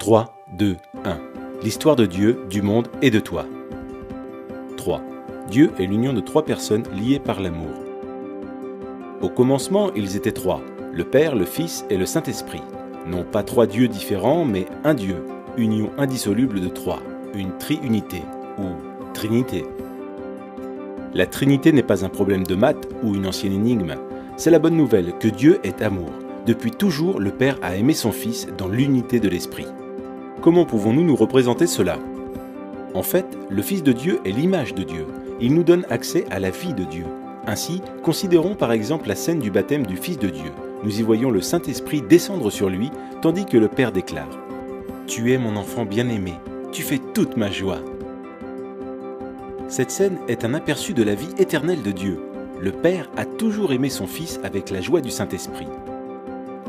3, 2, 1. L'histoire de Dieu, du monde et de toi. 3. Dieu est l'union de trois personnes liées par l'amour. Au commencement, ils étaient trois, le Père, le Fils et le Saint-Esprit. Non pas trois dieux différents, mais un Dieu, union indissoluble de trois, une triunité ou trinité. La Trinité n'est pas un problème de maths ou une ancienne énigme. C'est la bonne nouvelle que Dieu est amour. Depuis toujours, le Père a aimé son Fils dans l'unité de l'Esprit. Comment pouvons-nous nous représenter cela ? En fait, le Fils de Dieu est l'image de Dieu. Il nous donne accès à la vie de Dieu. Ainsi, considérons par exemple la scène du baptême du Fils de Dieu. Nous y voyons le Saint-Esprit descendre sur lui, tandis que le Père déclare « Tu es mon enfant bien-aimé, tu fais toute ma joie ». Cette scène est un aperçu de la vie éternelle de Dieu. Le Père a toujours aimé son Fils avec la joie du Saint-Esprit.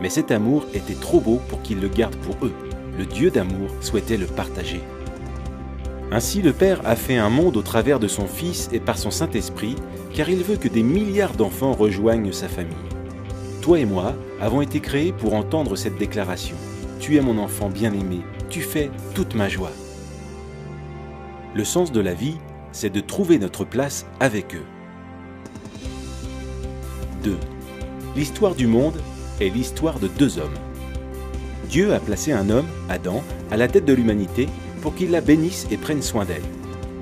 Mais cet amour était trop beau pour qu'il le garde pour eux. Le Dieu d'amour souhaitait le partager. Ainsi, le Père a fait un monde au travers de son Fils et par son Saint-Esprit, car il veut que des milliards d'enfants rejoignent sa famille. Toi et moi avons été créés pour entendre cette déclaration. Tu es mon enfant bien-aimé, tu fais toute ma joie. Le sens de la vie, c'est de trouver notre place avec eux. 2. L'histoire du monde est l'histoire de deux hommes. Dieu a placé un homme, Adam, à la tête de l'humanité pour qu'il la bénisse et prenne soin d'elle.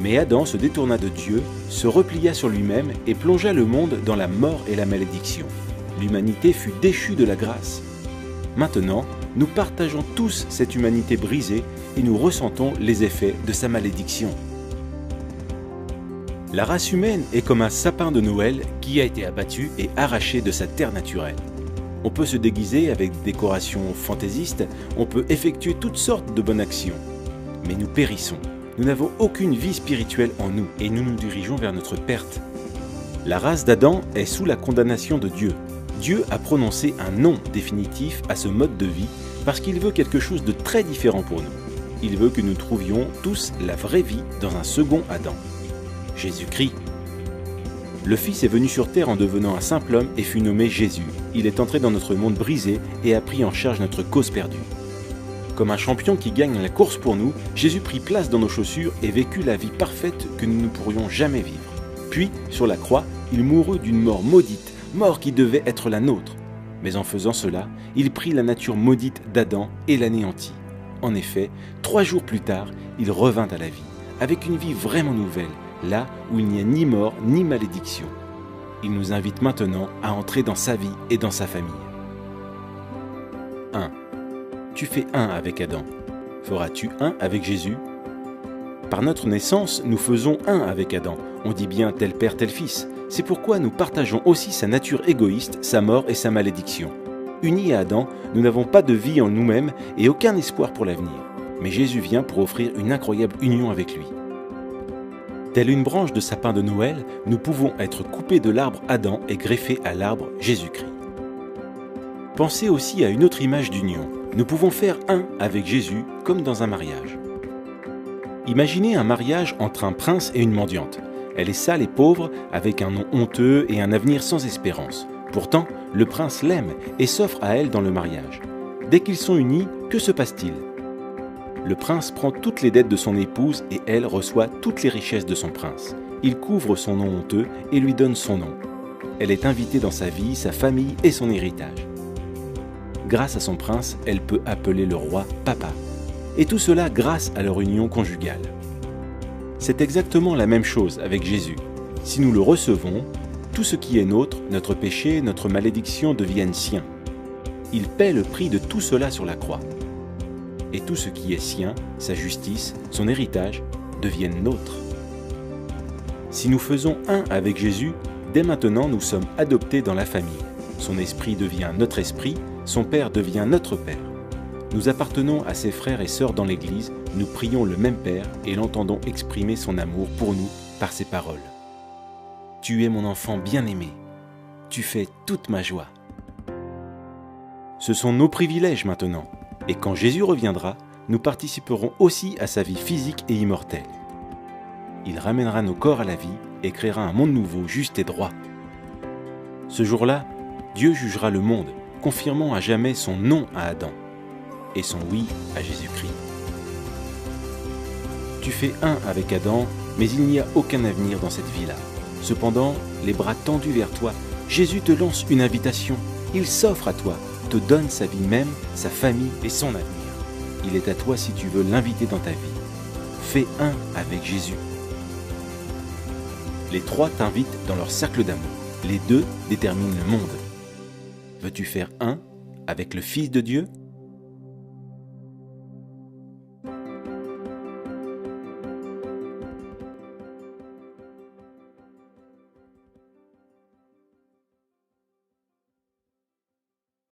Mais Adam se détourna de Dieu, se replia sur lui-même et plongea le monde dans la mort et la malédiction. L'humanité fut déchue de la grâce. Maintenant, nous partageons tous cette humanité brisée et nous ressentons les effets de sa malédiction. La race humaine est comme un sapin de Noël qui a été abattu et arraché de sa terre naturelle. On peut se déguiser avec des décorations fantaisistes, on peut effectuer toutes sortes de bonnes actions. Mais nous périssons. Nous n'avons aucune vie spirituelle en nous et nous nous dirigeons vers notre perte. La race d'Adam est sous la condamnation de Dieu. Dieu a prononcé un non définitif à ce mode de vie parce qu'il veut quelque chose de très différent pour nous. Il veut que nous trouvions tous la vraie vie dans un second Adam, Jésus-Christ. Le Fils est venu sur terre en devenant un simple homme et fut nommé Jésus. Il est entré dans notre monde brisé et a pris en charge notre cause perdue. Comme un champion qui gagne la course pour nous, Jésus prit place dans nos chaussures et vécut la vie parfaite que nous ne pourrions jamais vivre. Puis, sur la croix, il mourut d'une mort maudite, mort qui devait être la nôtre. Mais en faisant cela, il prit la nature maudite d'Adam et l'anéantit. En effet, 3 jours plus tard, il revint à la vie, avec une vie vraiment nouvelle, là où il n'y a ni mort ni malédiction. Il nous invite maintenant à entrer dans sa vie et dans sa famille. 1. Tu fais un avec Adam. Feras-tu un avec Jésus ? Par notre naissance, nous faisons un avec Adam. On dit bien tel père, tel fils. C'est pourquoi nous partageons aussi sa nature égoïste, sa mort et sa malédiction. Unis à Adam, nous n'avons pas de vie en nous-mêmes et aucun espoir pour l'avenir. Mais Jésus vient pour offrir une incroyable union avec lui. Telle une branche de sapin de Noël, nous pouvons être coupés de l'arbre Adam et greffés à l'arbre Jésus-Christ. Pensez aussi à une autre image d'union. Nous pouvons faire un avec Jésus comme dans un mariage. Imaginez un mariage entre un prince et une mendiante. Elle est sale et pauvre, avec un nom honteux et un avenir sans espérance. Pourtant, le prince l'aime et s'offre à elle dans le mariage. Dès qu'ils sont unis, que se passe-t-il ? Le prince prend toutes les dettes de son épouse et elle reçoit toutes les richesses de son prince. Il couvre son nom honteux et lui donne son nom. Elle est invitée dans sa vie, sa famille et son héritage. Grâce à son prince, elle peut appeler le roi papa. Et tout cela grâce à leur union conjugale. C'est exactement la même chose avec Jésus. Si nous le recevons, tout ce qui est nôtre, notre péché, notre malédiction deviennent siens. Il paie le prix de tout cela sur la croix. Et tout ce qui est sien, sa justice, son héritage, deviennent nôtres. Si nous faisons un avec Jésus, dès maintenant nous sommes adoptés dans la famille. Son esprit devient notre esprit, son Père devient notre Père. Nous appartenons à ses frères et sœurs dans l'Église, nous prions le même Père et l'entendons exprimer son amour pour nous par ses paroles. Tu es mon enfant bien-aimé, tu fais toute ma joie. Ce sont nos privilèges maintenant, et quand Jésus reviendra, nous participerons aussi à sa vie physique et immortelle. Il ramènera nos corps à la vie et créera un monde nouveau, juste et droit. Ce jour-là, Dieu jugera le monde, confirmant à jamais son non à Adam. et son oui à Jésus-Christ. Tu fais un avec Adam, mais il n'y a aucun avenir dans cette vie-là. Cependant, les bras tendus vers toi, Jésus te lance une invitation. Il s'offre à toi, te donne sa vie même, sa famille et son avenir. Il est à toi si tu veux l'inviter dans ta vie. Fais un avec Jésus. Les trois t'invitent dans leur cercle d'amour. Les deux déterminent le monde. Veux-tu faire un avec le Fils de Dieu ?